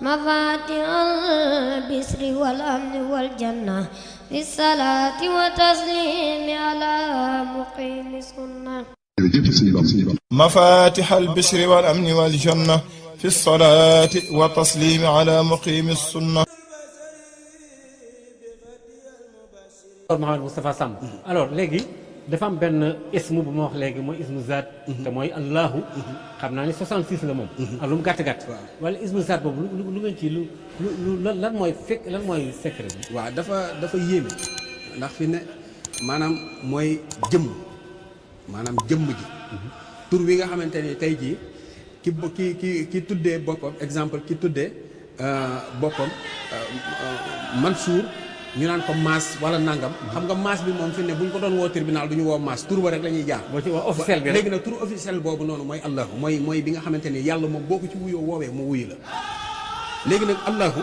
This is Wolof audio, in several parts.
مفاتيح البشر والأمن والجنة في الصلاة وتسليم على مقيم السنة. مفاتيح البشر والأمن والجنة في الصلاة وتسليم على مقيم السنة. Mouhamed Moustapha Samb alors léegi dafa am benn ismu bu ma wax léegi mooy ismu zaat te mooy allahu xam naa ni 66 la moom ak lu mu gàtt-gàtt wala ismu zaat boobu lu ngeen ci lu lan mooy fekk lan mooy secret bi. waaw dafa yéeme ndax fi ne maanaam mooy jëmm ji tur wi nga xamante ni tey jii ki tuddee boppam exemple ki tuddee boppam Mansour ñu naan ko maas wala nangam xam nga maas bi moom fi ne bu ñu ko doon woo tribunal du ñu woo maas tur ba rek la ñuy jaar boo ci wax officiel bi léegi nag tur officiel boobu noonu mooy allahu mooy bi nga xamante ni yàlla moom boo ko ci wuyoo woowee mu wuyu la léegi nag allahu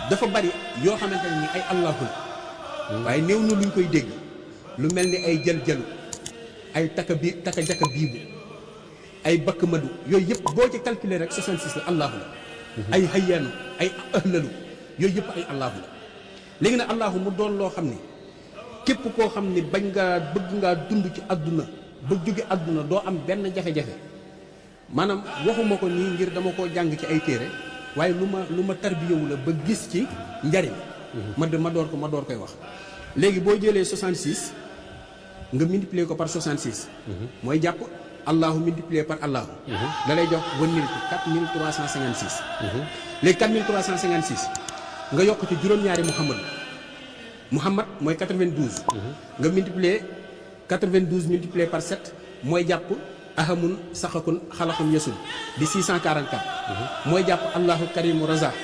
dafa bari yoo xamante ne ni ay allahu la waaye néew na luñ koy dégg lu mel ni ay jël-jëlu ay taka jaka biibu ay bakk madu yooyu yëpp boo ci calculer rek 66 la allahu la ay hayyaanu ay ahlalu yooyu yëpp ay allahu la léegi nag allahu mu doon loo xam ni képp koo xam ni bëgg ngaa dund ci àdduna ba jóge àdduna doo am benn jafe-jafe maanaam waxuma ko nii ngir dama koo jàng ci ay téere waaye lu ma tarbiyewu la ba gis ci njariñ ma door koy wax léegi boo jëlee 66 nga multiplier ko par 66 mooy jàpp allahu multiplier par allahu da lay jox wënnil ko 4356 léegi 4356 nga yokk ci juróom-ñaari Muhammad mooy 92 nga multiplier 92 multiplier par 7 mooy jàpp ahamun saxakun xalaxun yesul di 644 mooy jàpp allahu karimu raza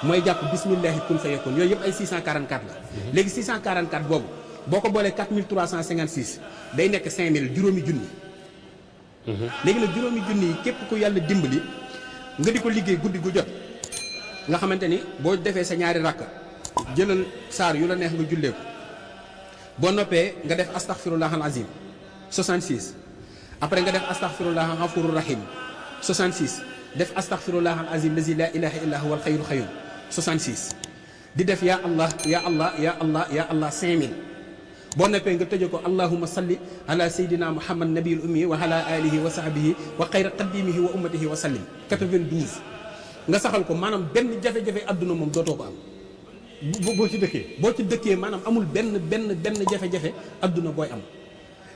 mooy jàpp bismillahi kun fayakun yooyu yëpp ay 644 la léegi 644 boobu boo ko boolee 4356 day nekk 5000 juróomi junni léegi nag juróomi junni yi képp ku yàlla dimbali nga di ko liggéey guddi gu jot nga xamante ni boo defee sa ñaari rakk jëlal saar yu la neex nga jullee ko boo noppee nga def astaghfirullah al azim 66 après nga def astaghfirullah ghafurur rahim 66 def astaghfirullah al azim lazi la ilaha illa huwa al xayyul qayyum 66 di def ya allah ya allah ya allah ya allah 5000 boo noppee nga tëje ko allahumma salli ala sayyidina muhammad nabiyil ummi wa ala alihi wa sahbihi wa xayra qadimihi wa ummatihi wa sallim 92 nga saxal ko maanaam benn jafe-jafe adduna moom dootoo ko am boo ci dëkkee maanaam amul benn jafe-jafe adduna booy am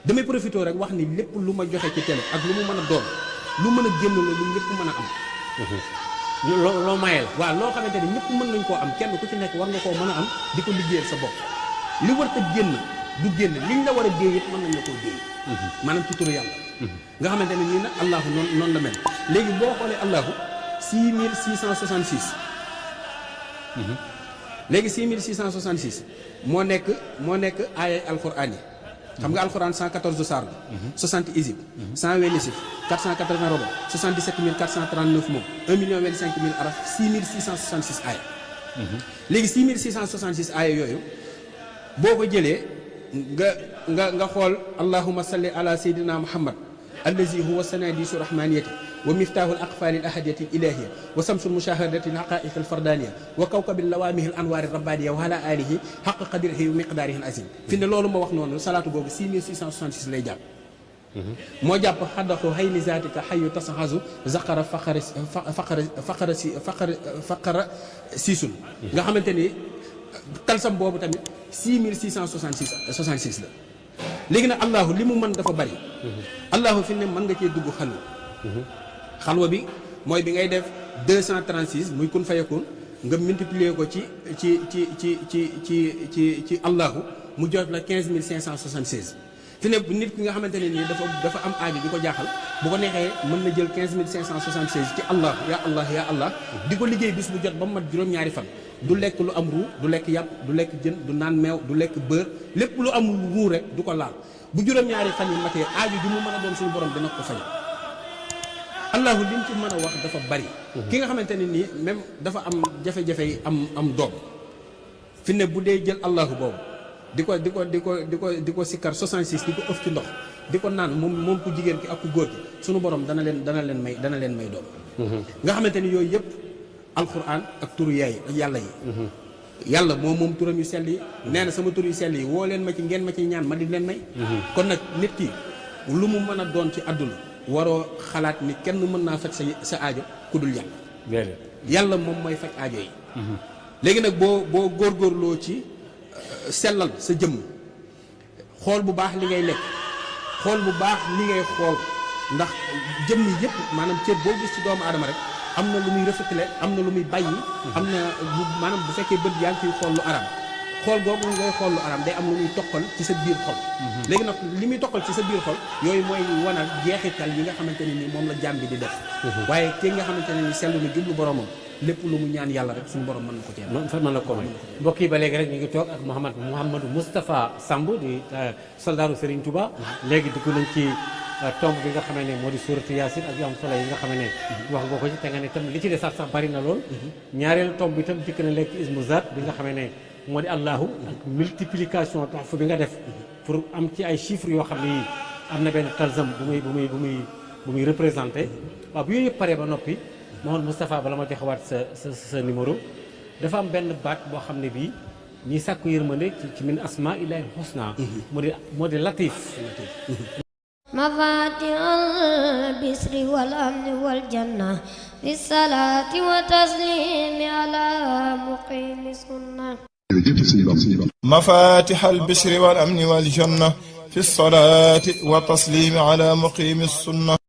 damay profité rek wax ni lépp lu ma joxe ci télé ak lu mu mën a doon lu mën a génn la lu ñëpp mën a am loo mayee la waaw loo xamante ni ñëpp mën nañ koo am kenn ku ci nekk war nga koo mën a am di ko liggéeyal sa bopp li war a génn du génn liñ la war a déey it mën nañ la koo déey maanaam ci turu yàlla nga xamante ne nii nag allahu noonu la mel léegi boo xoolee allahu 6666 léegi 6666 moo nekk aaya alxuraan yi xam nga alxuraan 114 saar la 60 isib 120 nisif 480 roba 77439 moom 1,025,000 araf 6666 aaya léegi 6666 aaya yooyu boo ko jëlee nga xool allahumma salli ala sayyidina muhammad allazi huwa sanadisu rahmaniyati wa miftaahu al aqfaali al ahadiyati al ilahiyya wa samsul mushahadati al haqaiq al fardaniya wa kawkabil lawaamihi al anwaari rabbaniya wa ala alihi haqqa qadrihi wa miqdaarihi al azim fi ne loolu ma wax noonu salaatu boobu 6666 lay jàpp moo jàpp xaddaxu hayni zaatika xayu tasaxasu zaqara faqara siisun nga xamante ni talsam boobu tamit 6666 la léegi nag allahu li mu mën dafa bari allahu fi ne mën nga cee dugg xalwa bi mooy bi ngay def 236 muy kun fayakun nga multiplier ko ci allahu mu jot la 15576 fi ne nit ki nga xamante ne nii dafa am aaju di ko jaaxal bu ko neexee mën na jël 15576 ci allah ya allah ya allah di ko liggéey bis bu jot ba mu mat juróom-ñaari fan du lekk lu am ruu du lekk yàpp du lekk jën du naan meew du lekk beurre lépp lu am ruu rek du ko laal bu juróom-ñaari fan yi matee aaju ju mu mën a doon suñu borom dina ko fay allahu li ñu ci mën a wax dafa bari ki nga xamante ne nii même dafa am jafe-jafe yi am doom fi ne bu dee jël allahu boobu di ko sikkar 66 di ko ëf ci ndox di ko naan moom ku jigéen ki ak ku góor ki suñu borom dana leen may doom nga xamante ni yooyu yëpp alquran ak turu yaay yàlla yi yàlla moom turam yu sell yi nee na sama tur yu sell yi woo leen ma ci ngeen ma ci ñaan ma di leen may kon nag nit ki lu mu mën a doon ci àdduna waroo xalaat ni kenn mën naa faj sa aajo ku dul yàlla yàlla moom mooy faj aajo yi léegi nag boo góorgóorloo ci sellal sa jëmm xool bu baax li ngay lekk xool bu baax li ngay xool ndax jëmm yëpp maanaam cër boo gis ci doomu aadama rek am na lu muy reflété am na lu muy bàyyi am na maanaam bu fekkee bët yaa ngi ciy xool lu aram xool googu ngay xool lu aram day am lu muy toqal ci sa biir xol léegi nag li muy toqal ci sa biir xol yooyu mooy wanal jeexital yi nga xamante ne ni moom la jaam bi di def waaye ki nga xamante ne ni sellu na jublu boromam lépp lu mu ñaan yàlla rek suñu borom mën na ko cee mën na ko may mbokk yi ba léegi rek ñu ngi toog ak Mouhamadou Moustapha Samb di soldaaru Serigne Touba léegi dugg nañ ci tomb bi nga xam ne moo di suuratu Yaasin ak yu am solo yi nga xam ne wax nga ko ci te nga ne itam li ci des sax bari na lool ñaareelu tomb bi itam dikk na léegi ci ismu zaat bi nga xam ne moo di Allahu ak multiplication toxfu bi nga def pour am ci ay chiffres yoo xam ne yi am na benn talzam bu muy représenté waaw bu yooyu yëpp paree ba noppi Mouhamadou Moustapha bala ma joxewaat sa numéro dafa am benn baat boo xam ne bii ñi sàkku yërmande ci min asmaa illaahi husna moo di latif mafatihal bisri wal amni wal janna fi salaati wa taslimi ala muqimi sunna mafatihal bisri wal amni wal janna fi salaati wa taslimi ala muqimi sunna